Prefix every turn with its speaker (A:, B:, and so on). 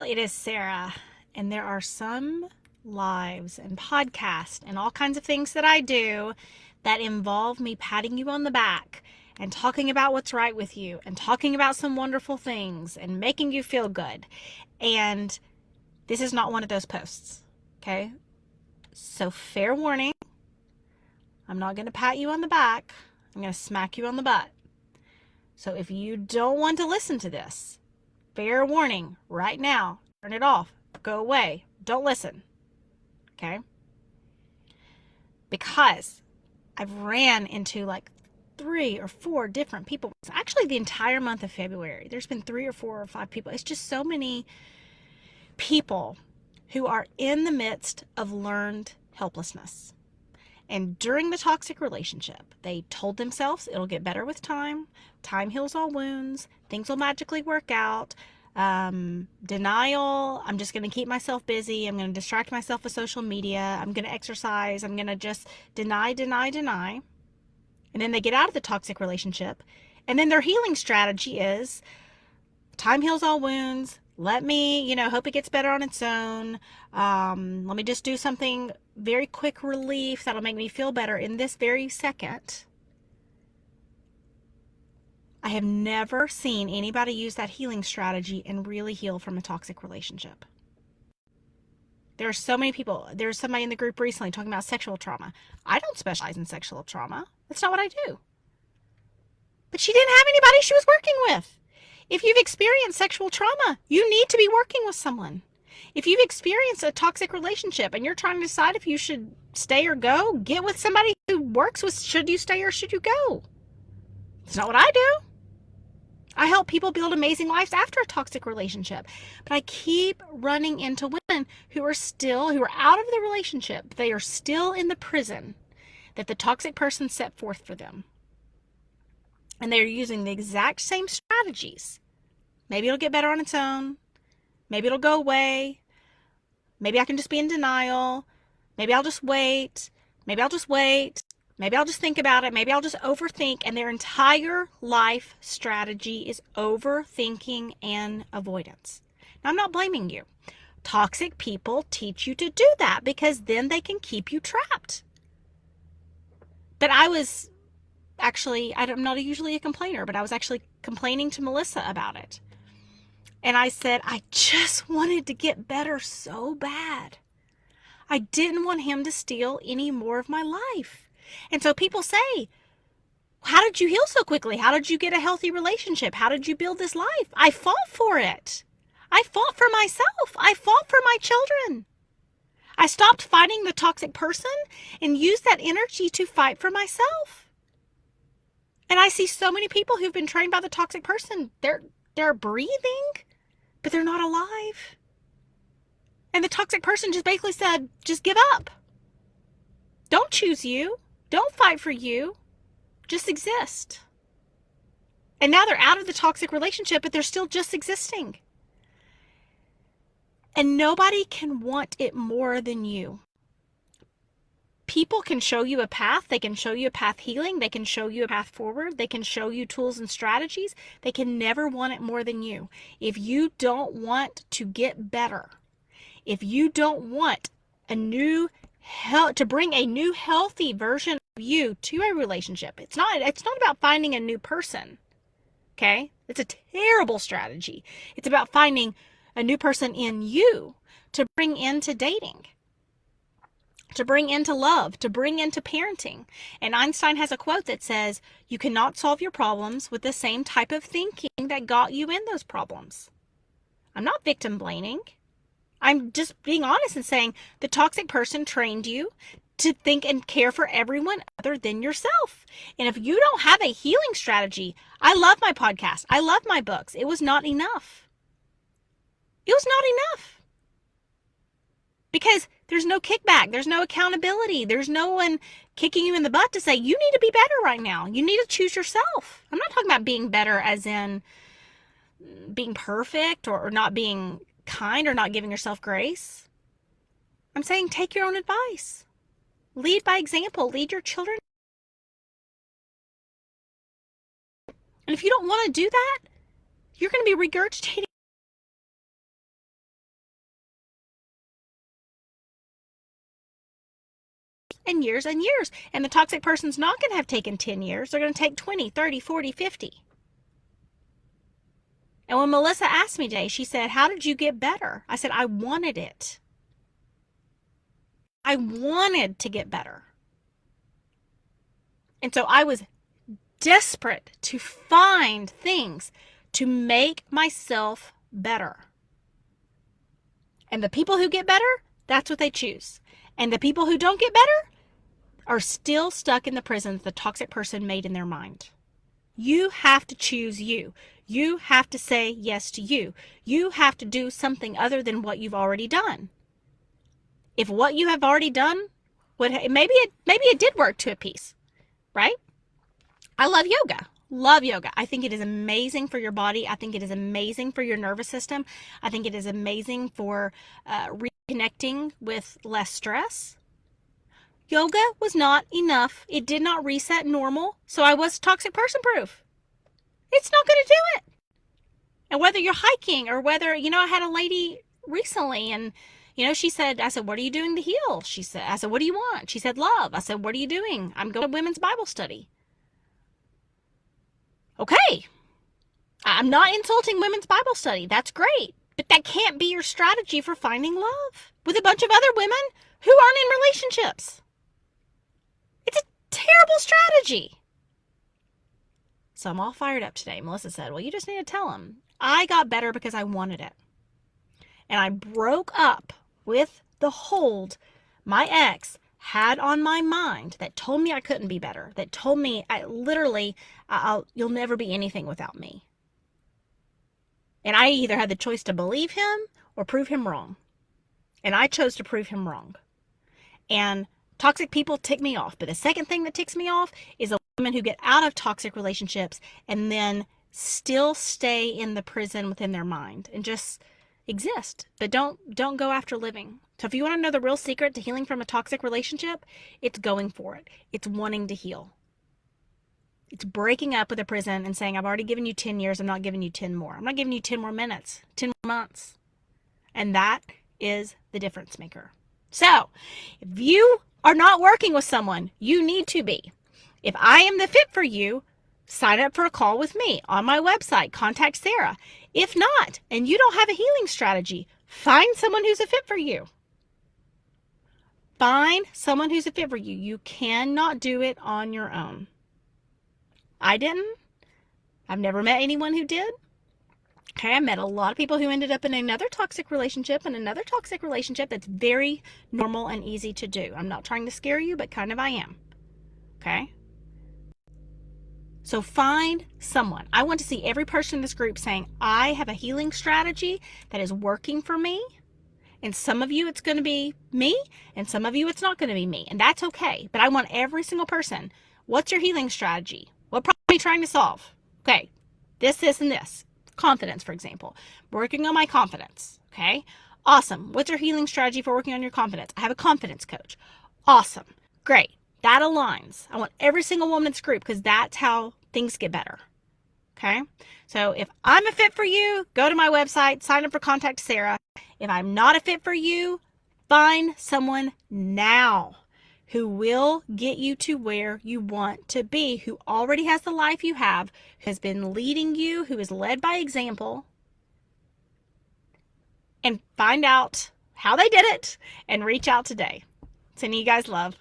A: It is Sarah, and there are some lives and podcasts and all kinds of things that I do that involve me patting you on the back and talking about what's right with you and talking about some wonderful things and making you feel good. And this is not one of those posts, okay? So fair warning, I'm not going to pat you on the back. I'm going to smack you on the butt. So if you don't want to listen to this, fair warning, right now, turn it off, go away, don't listen, okay? Because I've ran into like 3 or 4 different people. Actually, the entire month of February, there's been 3 or 4 or 5 people. It's just so many people who are in the midst of learned helplessness. And during the toxic relationship, they told themselves it'll get better with time. Time heals all wounds. Things will magically work out. Denial. I'm just going to keep myself busy. I'm going to distract myself with social media. I'm going to exercise. I'm going to just deny. And then they get out of the toxic relationship. And then their healing strategy is time heals all wounds. Let me, hope it gets better on its own. Let me just do something very quick relief that'll make me feel better in this very second. I have never seen anybody use that healing strategy and really heal from a toxic relationship. There are so many people. There's somebody in the group recently talking about sexual trauma. I don't specialize in sexual trauma. That's not what I do. But she didn't have anybody she was working with. If you've experienced sexual trauma, you need to be working with someone. If you've experienced a toxic relationship and you're trying to decide if you should stay or go, get with somebody who works with should you stay or should you go. It's not what I do. I help people build amazing lives after a toxic relationship. But I keep running into women who are out of the relationship. They are still in the prison that the toxic person set forth for them. And they're using the exact same strategies. Maybe it'll get better on its own. Maybe it'll go away. Maybe I can just be in denial. Maybe I'll just wait. Maybe I'll just wait. Maybe I'll just think about it. Maybe I'll just overthink. And their entire life strategy is overthinking and avoidance. Now, I'm not blaming you. Toxic people teach you to do that because then they can keep you trapped. But I'm not usually a complainer, but I was actually complaining to Melissa about it. And I said, I just wanted to get better so bad. I didn't want him to steal any more of my life. And so people say, how did you heal so quickly? How did you get a healthy relationship? How did you build this life? I fought for it. I fought for myself. I fought for my children. I stopped fighting the toxic person and used that energy to fight for myself. And I see so many people who've been trained by the toxic person. They're breathing, but they're not alive. And the toxic person just basically said, just give up. Don't choose you. Don't fight for you. Just exist. And now they're out of the toxic relationship, but they're still just existing. And nobody can want it more than you. People can show you a path. They can show you a path healing. They can show you a path forward. They can show you tools and strategies. They can never want it more than you. If you don't want to get better, if you don't want to bring a new healthy version of you to a relationship, it's not about finding a new person. Okay? It's a terrible strategy. It's about finding a new person in you to bring into dating, to bring into love, to bring into parenting. And Einstein has a quote that says, you cannot solve your problems with the same type of thinking that got you in those problems. I'm not victim blaming. I'm just being honest and saying the toxic person trained you to think and care for everyone other than yourself. And if you don't have a healing strategy, I love my podcast. I love my books. It was not enough. It was not enough. Because there's no kickback. There's no accountability. There's no one kicking you in the butt to say, you need to be better right now. You need to choose yourself. I'm not talking about being better as in being perfect or not being kind or not giving yourself grace. I'm saying take your own advice. Lead by example. Lead your children. And if you don't want to do that, you're going to be regurgitating and years and years. And the toxic person's not going to have taken 10 years. They're going to take 20, 30, 40, 50. And when Melissa asked me today, she said, how did you get better? I said, I wanted it. I wanted to get better. And so I was desperate to find things to make myself better. And the people who get better, that's what they choose. And the people who don't get better are still stuck in the prison that the toxic person made in their mind. You have to choose you. You have to say yes to you. You have to do something other than what you've already done. If what you have already done, maybe it did work to a piece, right? I love yoga. Love yoga. I think it is amazing for your body. I think it is amazing for your nervous system. I think it is amazing for reconnecting with less stress. Yoga was not enough. It did not reset normal, so I was toxic person proof. It's not going to do it. And whether you're hiking or whether, I had a lady recently and, she said, I said, what are you doing to heal? I said, what do you want? She said, love. I said, what are you doing? I'm going to women's Bible study. Okay. I'm not insulting women's Bible study. That's great. But that can't be your strategy for finding love with a bunch of other women who aren't in relationships. It's a terrible strategy. So I'm all fired up today. Melissa said, well, you just need to tell them. I got better because I wanted it. And I broke up with the hold my ex had on my mind that told me I couldn't be better, that told me you'll never be anything without me. And I either had the choice to believe him or prove him wrong. And I chose to prove him wrong. And toxic people tick me off. But the second thing that ticks me off is the women who get out of toxic relationships and then still stay in the prison within their mind and just exist, but don't go after living. So if you want to know the real secret to healing from a toxic relationship, it's going for it. It's wanting to heal. It's breaking up with a prison and saying, I've already given you 10 years. I'm not giving you 10 more. I'm not giving you 10 more minutes, 10 more months. And that is the difference maker. So if you are not working with someone, you need to be. If I am the fit for you, sign up for a call with me on my website. Contact Sarah. If not, and you don't have a healing strategy, find someone who's a fit for you. Find someone who's a fit for you. You cannot do it on your own. I didn't. I've never met anyone who did. Okay, I met a lot of people who ended up in another toxic relationship that's very normal and easy to do. I'm not trying to scare you, but kind of I am. Okay? So find someone. I want to see every person in this group saying, I have a healing strategy that is working for me. And some of you, it's going to be me. And some of you, it's not going to be me. And that's okay. But I want every single person. What's your healing strategy? What problem are you trying to solve? Okay. This, and this. Confidence, for example. Working on my confidence. Okay. Awesome. What's your healing strategy for working on your confidence? I have a confidence coach. Awesome. Great. That aligns. I want every single woman in this group because that's how things get better. Okay. So if I'm a fit for you, go to my website, sign up for Contact Sarah. If I'm not a fit for you, find someone now who will get you to where you want to be, who already has the life you have, who has been leading you, who is led by example, and find out how they did it and reach out today. Sending you guys love.